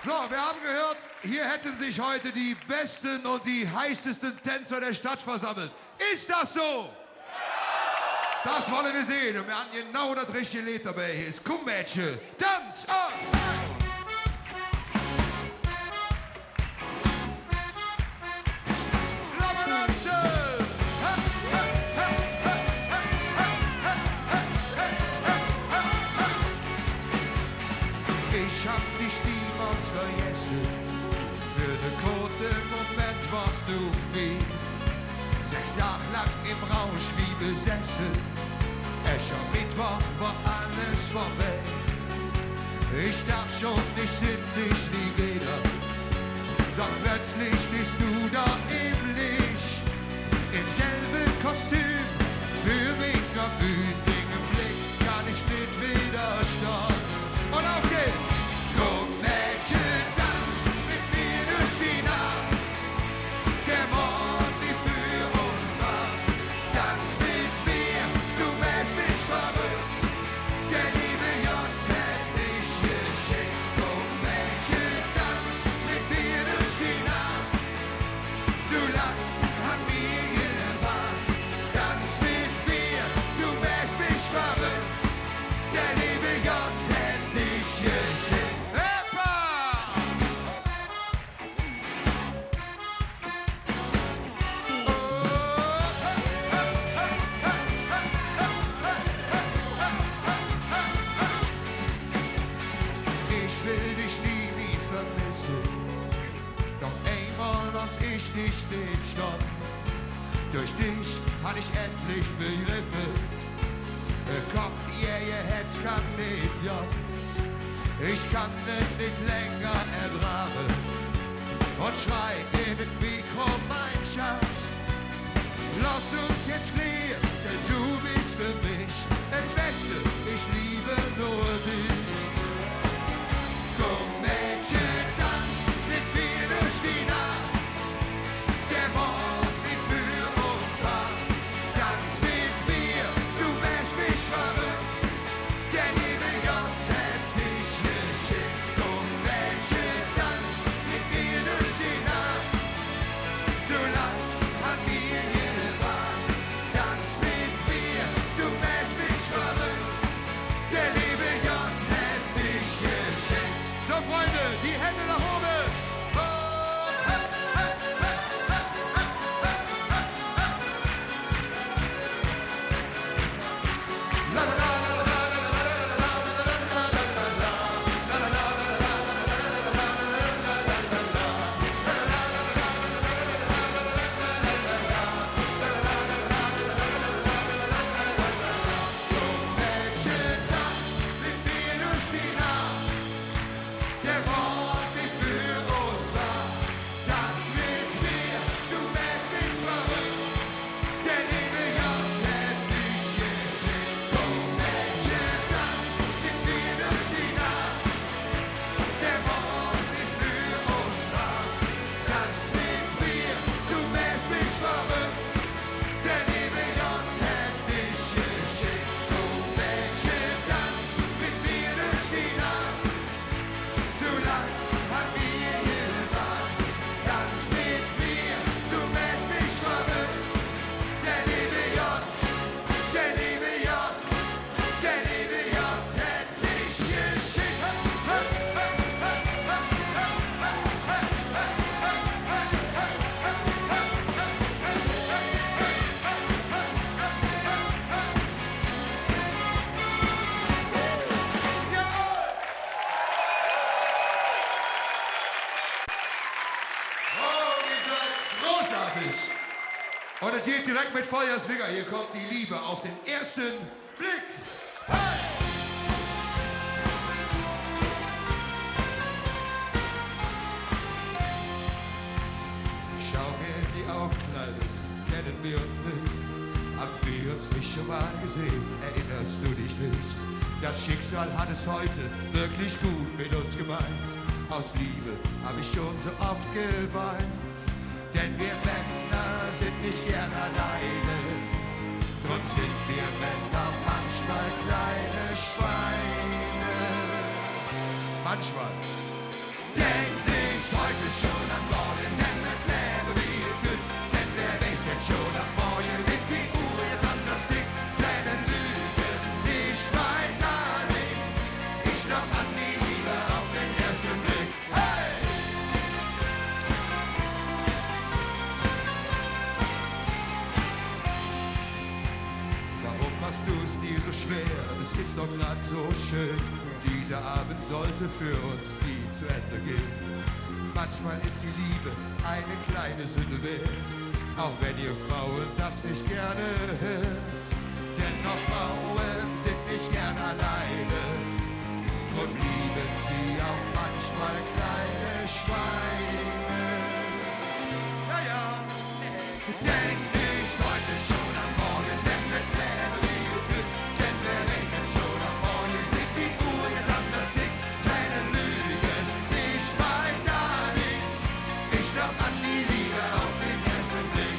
So, wir haben gehört, hier hätten sich heute die besten und die heißesten Tänzer der Stadt versammelt. Ist das so? Das wollen wir sehen. Und wir haben genau das richtige Lied dabei. Hier ist Komm Mädchen, tanz an! Ich hab dich niemals vergessen, für den kurzen Moment warst du mir. 6 Tage lang im Rausch wie besessen, schon Mittwoch war alles vorbei. Ich dachte schon, ich sind dich nie wieder, doch plötzlich bist du da im Licht, im selben Kostüm, für mich am wütigen Blick kann ich nicht widerstehen. Und auf geht's! Komm Mädchen, tanz mit mir durch die Nacht, der Mond, die für uns wacht. Tanz mit mir, du wärst nicht verrückt, der liebe Gott hätt dich geschickt. Komm Mädchen, tanz mit mir durch die Nacht, zu lang haben wir gewartet. Tanz mit mir, du wärst nicht verrückt, der liebe Gott hätt dich geschickt. Ich will dich nie vermissen, doch einmal lass ich dich nicht stehen. Durch dich hatte ich endlich begriffen, komm, ihr Herz kann nicht, ja. Ich kann es nicht länger ertragen und schrei in das Mikro, mein Schatz. Lass uns jetzt fliehen, denn du bist für mich das Beste, ich liebe nur dich. Komm Mädchen, tanz mit mir durch die Nacht, der Mond wie für uns wacht. Tanz mit mir, du wärst nicht verrückt, der liebe Gott hätt dich geschickt. Komm Mädchen, tanz mit mir durch die Nacht, so lang haben wir gewartet. Tanz mit mir, du wärst nicht verrückt, der liebe Gott hätt dich geschickt. So Freunde, die Hände nach oben! Und es geht direkt mit Feuerswinger. Hier kommt die Liebe auf den ersten Blick. Hey! Schau mir in die Augen, Kleines, kennen wir uns nicht? Haben wir uns nicht schon mal gesehen? Erinnerst du dich nicht? Das Schicksal hat es heute wirklich gut mit uns gemeint. Aus Liebe hab ich schon so oft geweint. Denn wir Männer sind nicht gern alleine, drum sind wir Männer manchmal kleine Schweine. Manchmal. Denn Dieser Abend sollte für uns nie zu Ende gehen. Manchmal ist die Liebe eine kleine Sünde wert, auch wenn ihr Frauen das nicht gerne hört. Denn auch Frauen sind nicht gern alleine und lieben sie auch manchmal kleine Schweine. Ja, ja, denk nicht heute schon am Morgen, denn mit Leben wie du bist, denn wer weiß denn schon am Morgen, liegt die Uhr jetzt an das Licht, keine Lügen, nicht mein Darling, ich glaub an die Liebe auf den ersten Blick.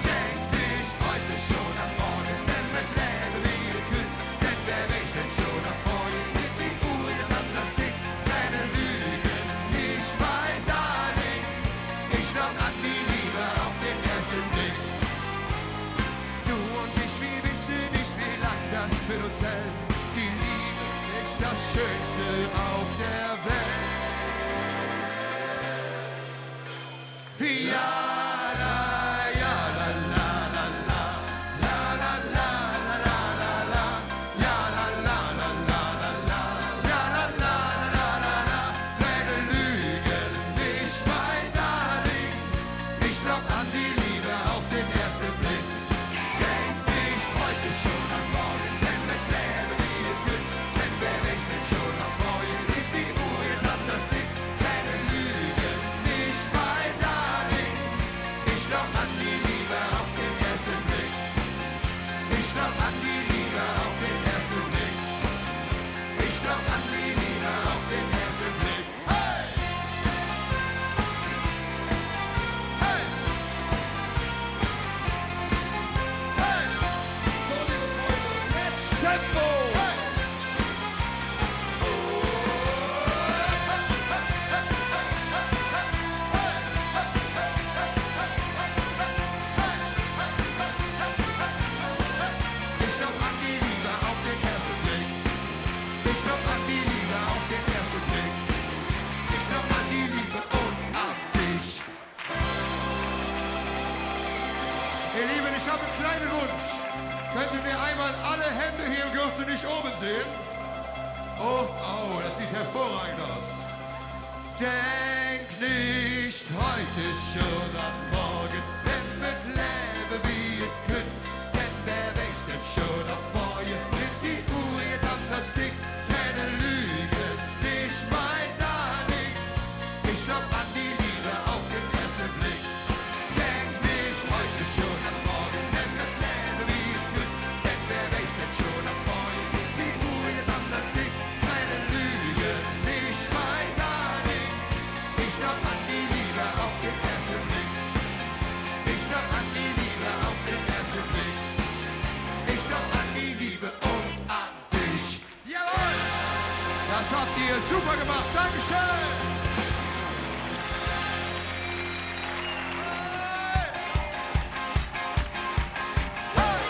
Denk nicht heute schon am Morgen, denn mit Leben wie du bist, denn wer weiß denn schon am Morgen, liegt die Uhr jetzt an das Licht, keine Lügen, nicht mein Darling, ich glaub an die Liebe auf den ersten Blick. Du und ich, wir wissen nicht, wie lang das für uns hält. Die Liebe ist das Schönste auf der Welt. Ja, la, ja, la, la, la, la, la, la, la, la, la, la, ja, la, la, la, la, la, la, ja, la, la, la, la, la, keine Lügen, nicht mein Darling, ich glaub an die Liebe auf den ersten Blick. Denk nicht heute schon am Morgen, denn mit Leben wie ihr könnt, denn wer weiß denn schon am Morgen, liegt die Uhr jetzt an das Licht, keine Lügen, nicht mein Darling, ich glaub an die Liebe auf den ersten Blick. Ich glaub an die Liebe auf den ersten Blick. Ich glaub an die Liebe auf den ersten Blick. Hey! Hey! Hey! So, liebe Freunde, jetzt Tempo! Hey! Ich glaub an die Liebe auf den ersten Blick. Ich glaub an die Liebe auf den ersten Blick. Ich glaub an die Liebe und an dich. Ihr Lieben, ich habe einen kleinen Wunsch. Könnten wir einmal alle Hände hier im Gürtel nicht oben sehen? Oh, oh, das sieht hervorragend aus. Denk nicht heute schon am Morgen, denn mit Leben wie es könnt, denn wer weiß denn schon am Morgen, nimmt die Uhr jetzt an das Tick, keine Lüge, nicht mein Darling, ich glaub an die Liebe auf den ersten Blick. Denk nicht heute schon am Morgen, denn mit Leben wie es könnt, denn wer weiß denn schon am Morgen, nimmt die Uhr jetzt an das Tick, keine Lüge, nicht mein Darling, ich glaub an die Liebe auf den ersten Blick. Ich glaub an die Liebe auf den ersten Blick. Ich glaub an die Liebe und an dich. Jawohl! Das habt ihr super gemacht. Dankeschön! Hey! Hey!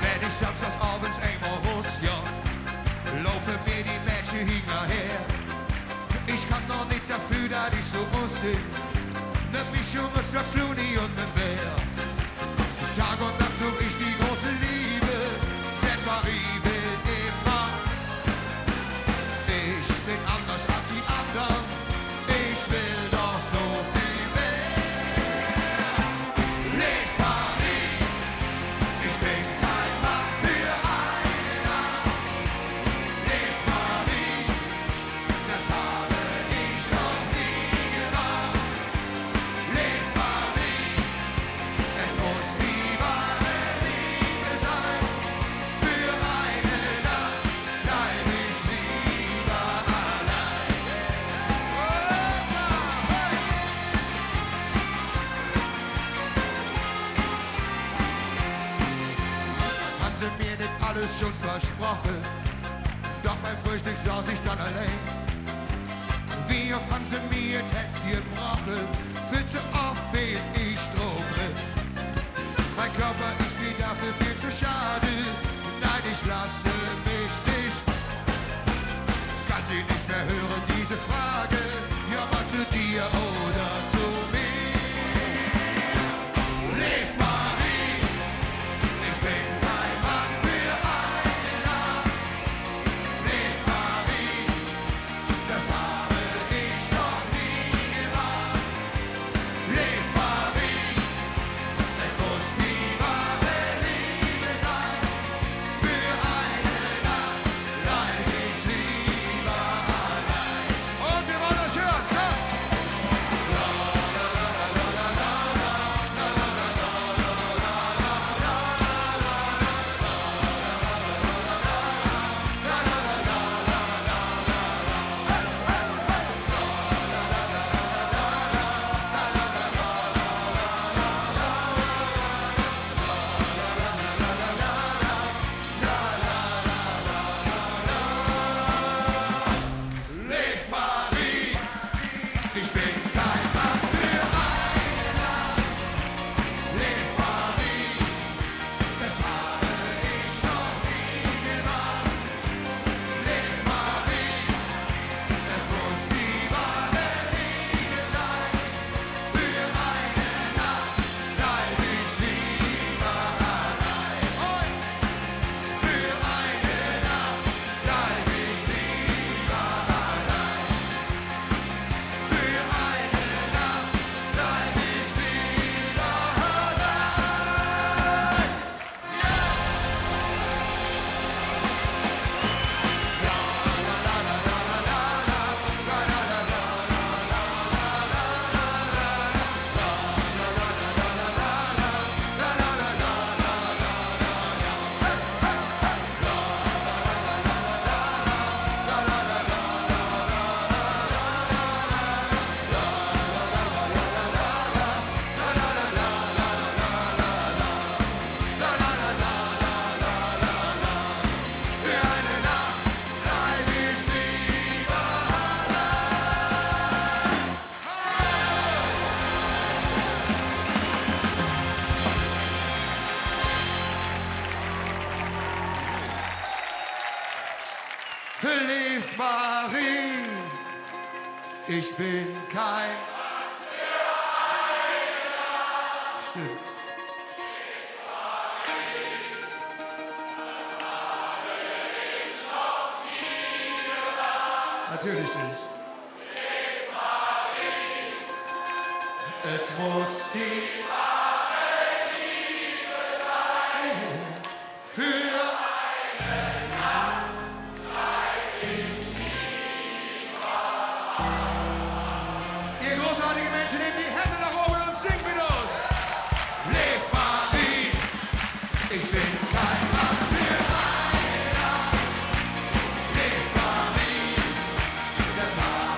Wenn ich samstags abends einmal raus, ja, laufen mir die Menschen hinterher. Ich kann noch nicht dafür, dass ich so aussehe. Ne Mischung aus George Clooney und nem Bär. Tag und Nacht such ich die große Liebe. Selbst Marie will immer. Ich bin anders als die anderen. Ich will doch so viel mehr. Leb Marie, ich bin kein Mann für eine Nacht. Leb Marie, das habe ich noch nie gemacht. Leb Marie, es muss die wahre Liebe sein. Für eine Nacht bleib ich lieber allein. Haben sie mir nicht alles schon versprochen, doch beim Frühstück saß ich dann allein. Wie oft haben sie mir das Herz gebrochen, viel zu oft fehl ich drum. Mein Körper ist mir dafür viel zu schade, nein, ich lasse mich nicht. Kann sie nicht mehr hören, diese Frage, ja, Ich bin kein... Stimmt. Natürlich nicht. Es muss die wahre Liebe sein. Für ihr großartigen Menschen, nehmt die Hände nach oben und singt mit uns. Lev Marie, ich bin kein Mann für eine Nacht. Lev Marie, das habe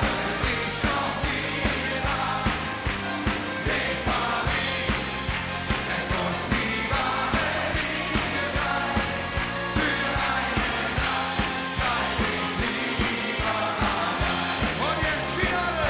ich noch nie gedacht. Lev Marie, es muss die wahre Liebe sein. Für eine Nacht bleib ich lieber allein. Und jetzt wieder alle.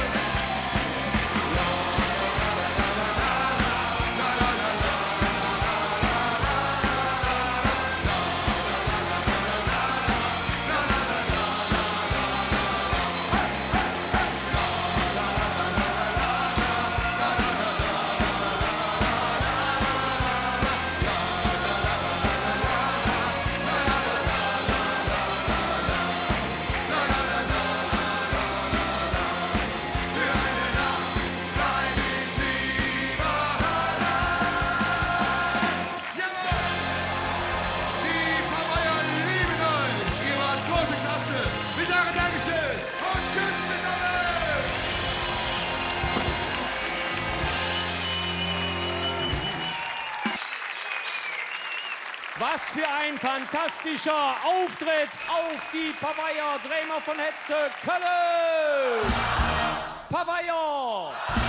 Was für ein fantastischer Auftritt auf die Paveier Drämer von Hetze Köln! Paveier!